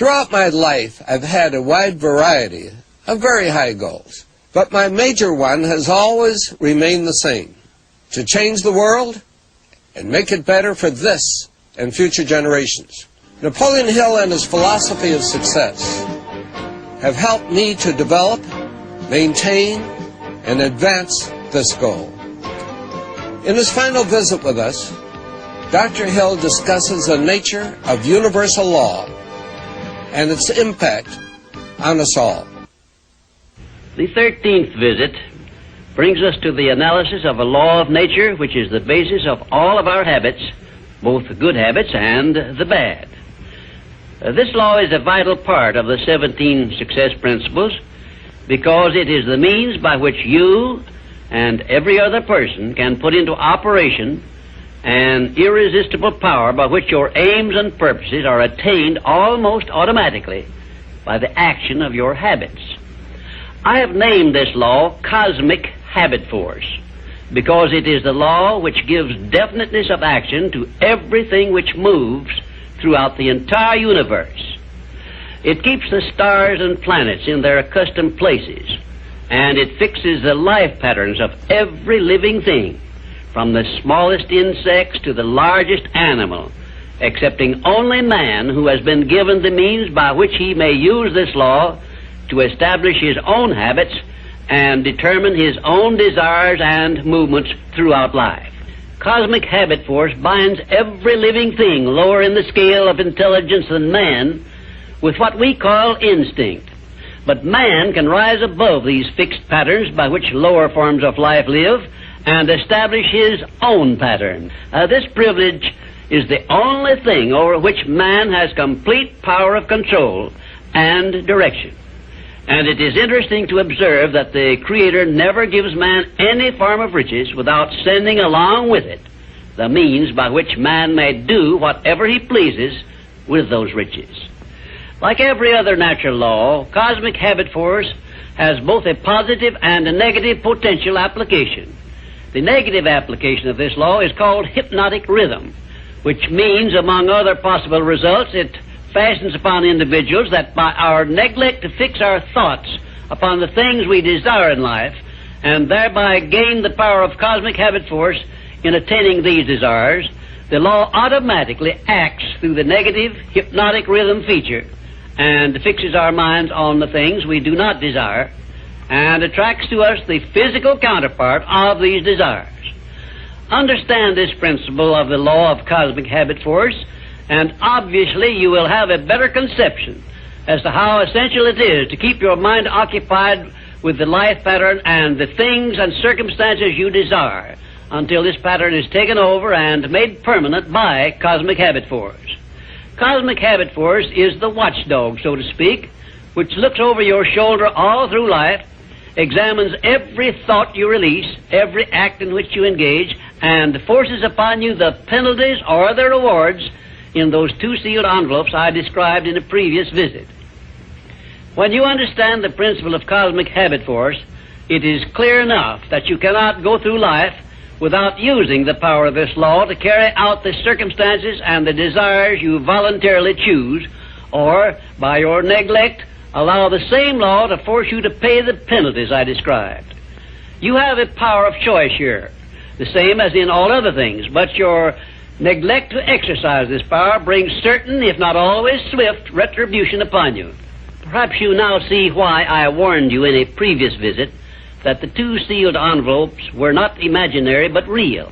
Throughout my life, I've had a wide variety of very high goals, but my major one has always remained the same: to change the world and make it better for this and future generations. Napoleon Hill and his philosophy of success have helped me to develop, maintain, and advance this goal. In his final visit with us, Dr. Hill discusses the nature of universal law and its impact on us all. The 13th visit brings us to the analysis of a law of nature which is the basis of all of our habits, both the good habits and the bad. This law is a vital part of the 17 success principles because it is the means by which you and every other person can put into operation an irresistible power by which your aims and purposes are attained almost automatically by the action of your habits. I have named this law Cosmic Habit Force because it is the law which gives definiteness of action to everything which moves throughout the entire universe. It keeps the stars and planets in their accustomed places, and it fixes the life patterns of every living thing, from the smallest insects to the largest animal, excepting only man, who has been given the means by which he may use this law to establish his own habits and determine his own desires and movements throughout life. Cosmic habit force binds every living thing lower in the scale of intelligence than man with what we call instinct. But man can rise above these fixed patterns by which lower forms of life live and establish his own pattern. This privilege is the only thing over which man has complete power of control and direction. And it is interesting to observe that the Creator never gives man any form of riches without sending along with it the means by which man may do whatever he pleases with those riches. Like every other natural law, cosmic habit force has both a positive and a negative potential application. The negative application of this law is called hypnotic rhythm, which means, among other possible results, it fastens upon individuals that by our neglect to fix our thoughts upon the things we desire in life, and thereby gain the power of cosmic habit force in attaining these desires, the law automatically acts through the negative hypnotic rhythm feature and fixes our minds on the things we do not desire and attracts to us the physical counterpart of these desires. Understand this principle of the law of cosmic habit force, and obviously you will have a better conception as to how essential it is to keep your mind occupied with the life pattern and the things and circumstances you desire until this pattern is taken over and made permanent by cosmic habit force. Cosmic habit force is the watchdog, so to speak, which looks over your shoulder all through life, examines every thought you release, every act in which you engage, and forces upon you the penalties or the rewards in those two sealed envelopes I described in a previous visit. When you understand the principle of cosmic habit force, it is clear enough that you cannot go through life without using the power of this law to carry out the circumstances and the desires you voluntarily choose, or, by your neglect, allow the same law to force you to pay the penalties I described. You have a power of choice here, the same as in all other things, but your neglect to exercise this power brings certain, if not always swift, retribution upon you. Perhaps you now see why I warned you in a previous visit that the two sealed envelopes were not imaginary but real.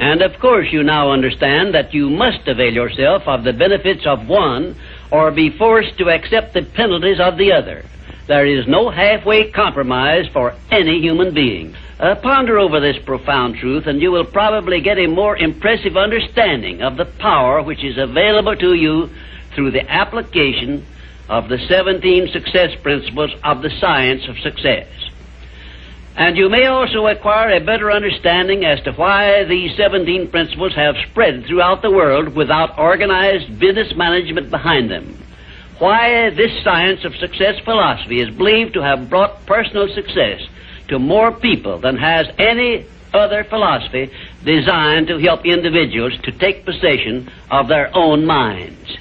And of course you now understand that you must avail yourself of the benefits of one or be forced to accept the penalties of the other. There is no halfway compromise for any human being. Ponder over this profound truth, and you will probably get a more impressive understanding of the power which is available to you through the application of the 17 success principles of the science of success. And you may also acquire a better understanding as to why these 17 principles have spread throughout the world without organized business management behind them. Why this science of success philosophy is believed to have brought personal success to more people than has any other philosophy designed to help individuals to take possession of their own minds.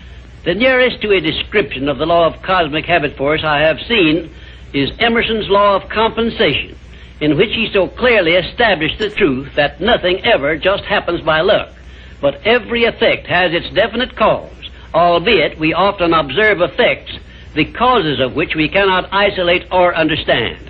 The nearest to a description of the law of cosmic habit force I have seen is Emerson's law of compensation, in which he so clearly established the truth that nothing ever just happens by luck, but every effect has its definite cause, albeit we often observe effects, the causes of which we cannot isolate or understand.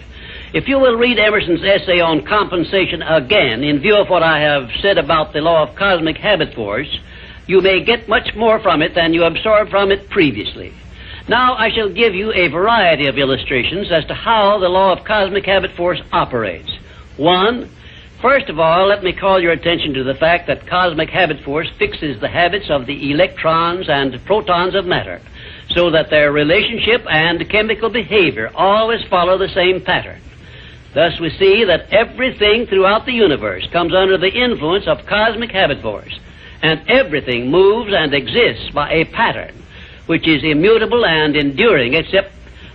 If you will read Emerson's essay on compensation again, in view of what I have said about the law of cosmic habit force, you may get much more from it than you absorbed from it previously. Now I shall give you a variety of illustrations as to how the law of cosmic habit force operates. One, first of all, let me call your attention to the fact that cosmic habit force fixes the habits of the electrons and protons of matter, so that their relationship and chemical behavior always follow the same pattern. Thus we see that everything throughout the universe comes under the influence of cosmic habit force, and everything moves and exists by a pattern which is immutable and enduring, except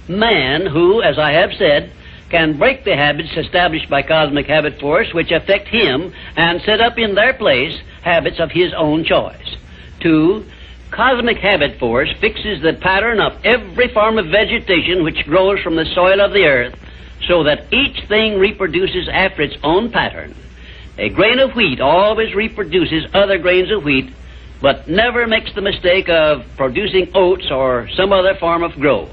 man, who, as I have said, can break the habits established by cosmic habit force which affect him and set up in their place habits of his own choice. Two, cosmic habit force fixes the pattern of every form of vegetation which grows from the soil of the earth, so that each thing reproduces after its own pattern. A grain of wheat always reproduces other grains of wheat, but never makes the mistake of producing oats or some other form of growth.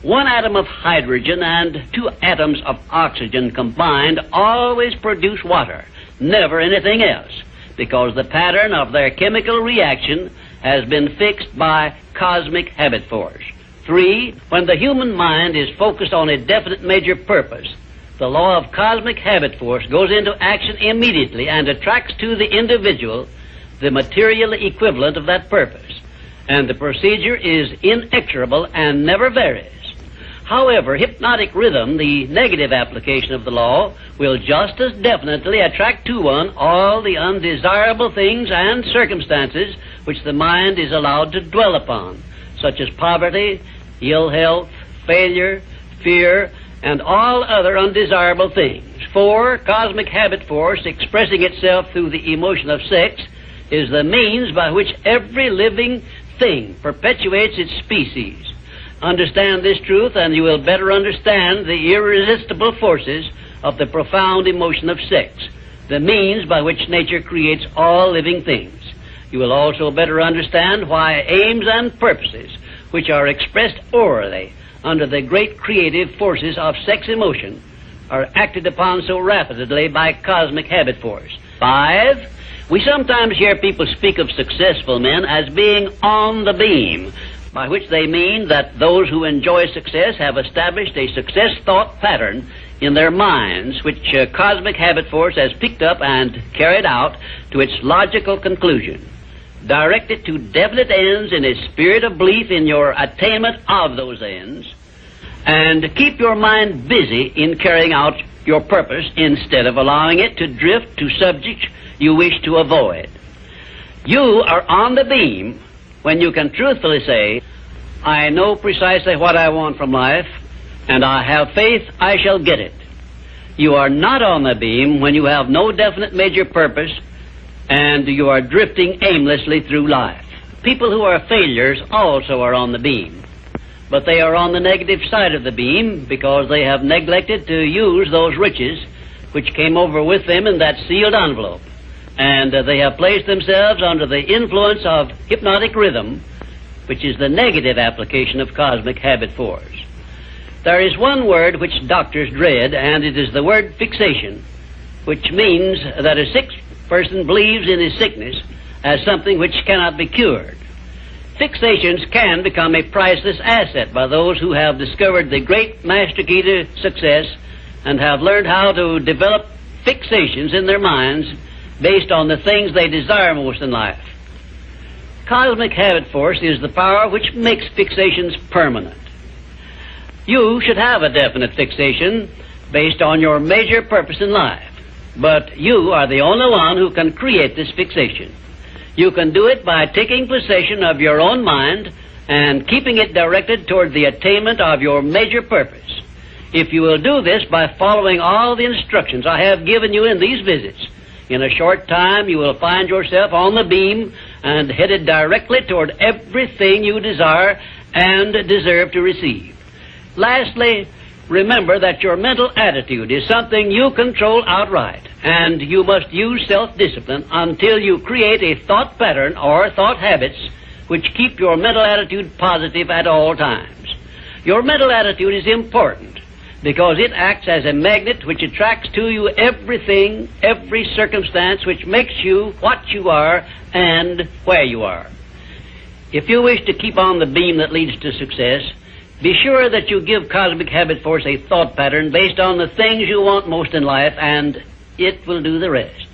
One atom of hydrogen and two atoms of oxygen combined always produce water, never anything else, because the pattern of their chemical reaction has been fixed by cosmic habit force. Three, when the human mind is focused on a definite major purpose, the law of cosmic habit force goes into action immediately and attracts to the individual the material equivalent of that purpose, and the procedure is inexorable and never varies. However, hypnotic rhythm, the negative application of the law, will just as definitely attract to one all the undesirable things and circumstances which the mind is allowed to dwell upon, such as poverty, ill health, failure, fear, and all other undesirable things. 4, cosmic habit force, expressing itself through the emotion of sex, is the means by which every living thing perpetuates its species. Understand this truth, and you will better understand the irresistible forces of the profound emotion of sex, the means by which nature creates all living things. You will also better understand why aims and purposes, which are expressed orally under the great creative forces of sex emotion, are acted upon so rapidly by cosmic habit force. 5, we sometimes hear people speak of successful men as being on the beam, by which they mean that those who enjoy success have established a success thought pattern in their minds, which cosmic habit force has picked up and carried out to its logical conclusion. Direct it to definite ends in a spirit of belief in your attainment of those ends, and keep your mind busy in carrying out your purpose instead of allowing it to drift to subjects you wish to avoid. You are on the beam when you can truthfully say, I know precisely what I want from life, and I have faith I shall get it. You are not on the beam when you have no definite major purpose and you are drifting aimlessly through life. People who are failures also are on the beam, but they are on the negative side of the beam because they have neglected to use those riches which came over with them in that sealed envelope, and they have placed themselves under the influence of hypnotic rhythm, which is the negative application of cosmic habit force. There is one word which doctors dread, and it is the word fixation, which means that a sick person believes in his sickness as something which cannot be cured. Fixations can become a priceless asset by those who have discovered the great master key to success and have learned how to develop fixations in their minds based on the things they desire most in life. Cosmic habit force is the power which makes fixations permanent. You should have a definite fixation based on your major purpose in life, but you are the only one who can create this fixation. You can do it by taking possession of your own mind and keeping it directed toward the attainment of your major purpose. If you will do this by following all the instructions I have given you in these visits, in a short time you will find yourself on the beam and headed directly toward everything you desire and deserve to receive. Lastly, remember that your mental attitude is something you control outright, and you must use self-discipline until you create a thought pattern or thought habits which keep your mental attitude positive at all times. Your mental attitude is important because it acts as a magnet which attracts to you everything, every circumstance which makes you what you are and where you are. If you wish to keep on the beam that leads to success, be sure that you give Cosmic Habit Force a thought pattern based on the things you want most in life, and it will do the rest.